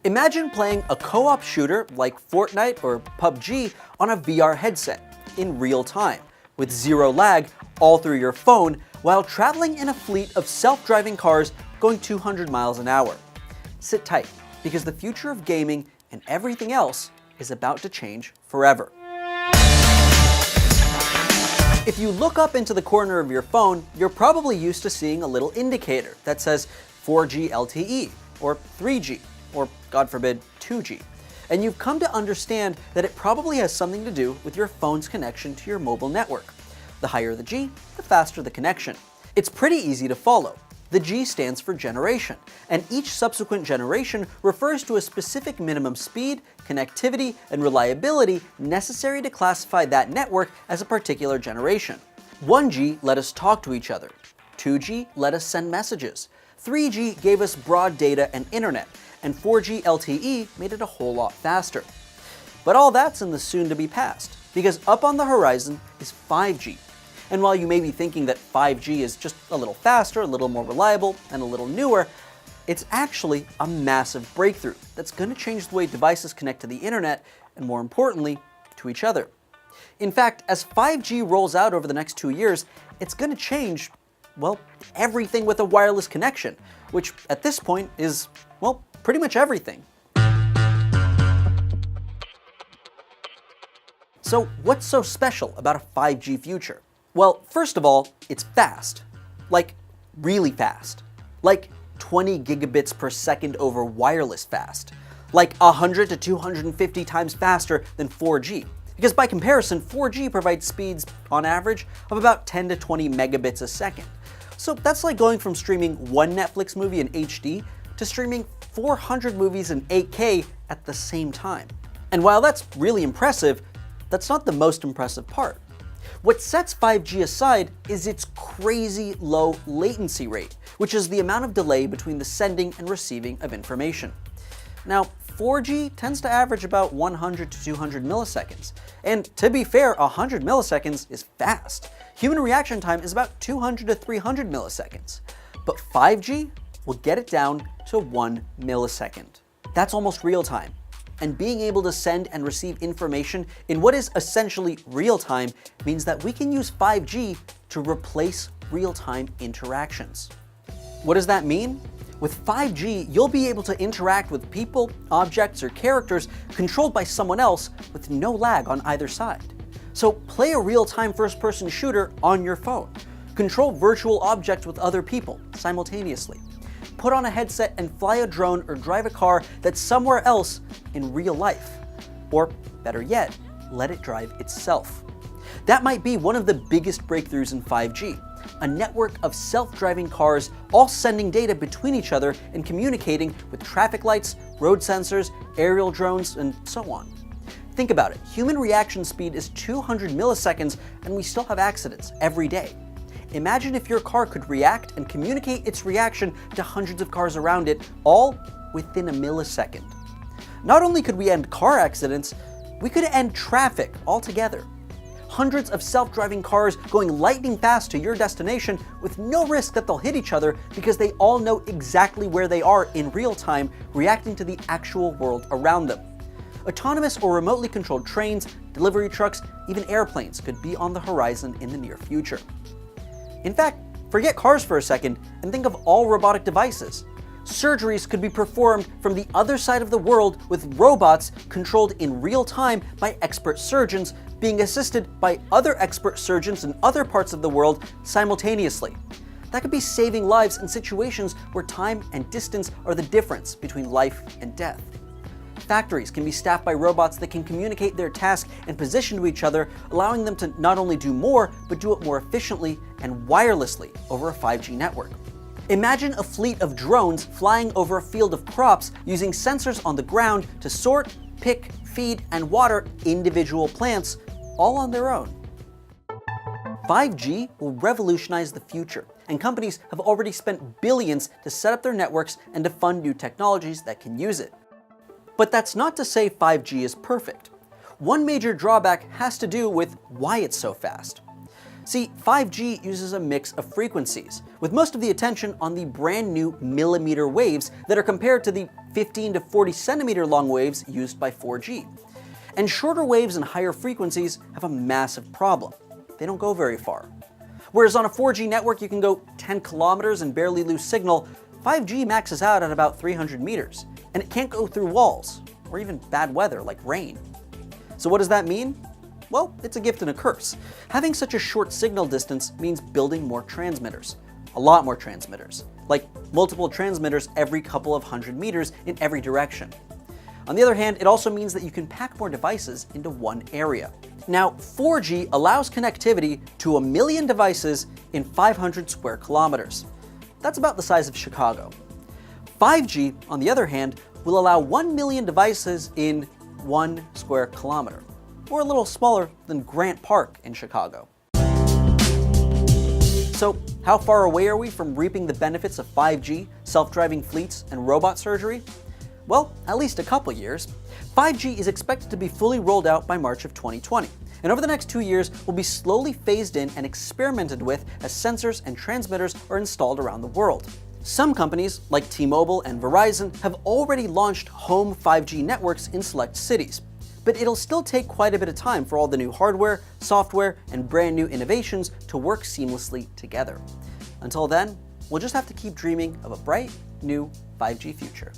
Imagine playing a co-op shooter like Fortnite or PUBG on a VR headset in real time, with zero lag all through your phone while traveling in a fleet of self-driving cars going 200 miles an hour. Sit tight, because the future of gaming and everything else is about to change forever. If you look up into the corner of your phone, you're probably used to seeing a little indicator that says 4G LTE, or 3G, or God forbid, 2G. And you've come to understand that it probably has something to do with your phone's connection to your mobile network. The higher the G, the faster the connection. It's pretty easy to follow. The G stands for generation, and each subsequent generation refers to a specific minimum speed, connectivity, and reliability necessary to classify that network as a particular generation. 1G let us talk to each other. 2G let us send messages. 3G gave us broad data and internet, and 4G LTE made it a whole lot faster. But all that's in the soon-to-be past, because up on the horizon is 5G. And while you may be thinking that 5G is just a little faster, a little more reliable, and a little newer, it's actually a massive breakthrough that's going to change the way devices connect to the internet, and more importantly, to each other. In fact, as 5G rolls out over the next 2 years, it's going to change, well, everything with a wireless connection, which at this point is, well, pretty much everything. So what's so special about a 5G future? Well, first of all, it's fast. Like, really fast. Like 20 gigabits per second over wireless fast. Like 100 to 250 times faster than 4G. Because by comparison, 4G provides speeds, on average, of about 10 to 20 megabits a second. So that's like going from streaming one Netflix movie in HD to streaming 400 movies in 8K at the same time. And while that's really impressive, that's not the most impressive part. What sets 5G aside is its crazy low latency rate, which is the amount of delay between the sending and receiving of information. Now, 4G tends to average about 100 to 200 milliseconds, and to be fair, 100 milliseconds is fast. Human reaction time is about 200 to 300 milliseconds, but 5G will get it down to 1 millisecond. That's almost real time. And being able to send and receive information in what is essentially real time means that we can use 5G to replace real-time interactions. What does that mean? With 5G, you'll be able to interact with people, objects, or characters controlled by someone else with no lag on either side. So play a real-time first-person shooter on your phone. Control virtual objects with other people simultaneously. Put on a headset and fly a drone or drive a car that's somewhere else in real life. Or, better yet, let it drive itself. That might be one of the biggest breakthroughs in 5G, a network of self-driving cars all sending data between each other and communicating with traffic lights, road sensors, aerial drones, and so on. Think about it, human reaction speed is 200 milliseconds and we still have accidents every day. Imagine if your car could react and communicate its reaction to hundreds of cars around it, all within a millisecond. Not only could we end car accidents, we could end traffic altogether. Hundreds of self-driving cars going lightning fast to your destination with no risk that they'll hit each other because they all know exactly where they are in real time, reacting to the actual world around them. Autonomous or remotely controlled trains, delivery trucks, even airplanes could be on the horizon in the near future. In fact, forget cars for a second and think of all robotic devices. Surgeries could be performed from the other side of the world with robots controlled in real time by expert surgeons being assisted by other expert surgeons in other parts of the world simultaneously. That could be saving lives in situations where time and distance are the difference between life and death. Factories can be staffed by robots that can communicate their task and position to each other, allowing them to not only do more, but do it more efficiently and wirelessly over a 5G network. Imagine a fleet of drones flying over a field of crops using sensors on the ground to sort, pick, feed, and water individual plants, all on their own. 5G will revolutionize the future, and companies have already spent billions to set up their networks and to fund new technologies that can use it. But that's not to say 5G is perfect. One major drawback has to do with why it's so fast. See, 5G uses a mix of frequencies, with most of the attention on the brand new millimeter waves that are compared to the 15 to 40 centimeter long waves used by 4G. And shorter waves and higher frequencies have a massive problem. They don't go very far. Whereas on a 4G network you can go 10 kilometers and barely lose signal, 5G maxes out at about 300 meters, and it can't go through walls, or even bad weather like rain. So what does that mean? Well, it's a gift and a curse. Having such a short signal distance means building more transmitters. A lot more transmitters. Like multiple transmitters every couple of 100 meters in every direction. On the other hand, it also means that you can pack more devices into one area. Now, 4G allows connectivity to 1 million devices in 500 square kilometers. That's about the size of Chicago. 5G, on the other hand, will allow 1 million devices in 1 square kilometer, or a little smaller than Grant Park in Chicago. So, how far away are we from reaping the benefits of 5G, self-driving fleets, and robot surgery? Well, at least a couple years. 5G is expected to be fully rolled out by March of 2020, and over the next 2 years will be slowly phased in and experimented with as sensors and transmitters are installed around the world. Some companies, like T-Mobile and Verizon, have already launched home 5G networks in select cities. But it'll still take quite a bit of time for all the new hardware, software, and brand new innovations to work seamlessly together. Until then, we'll just have to keep dreaming of a bright, new 5G future.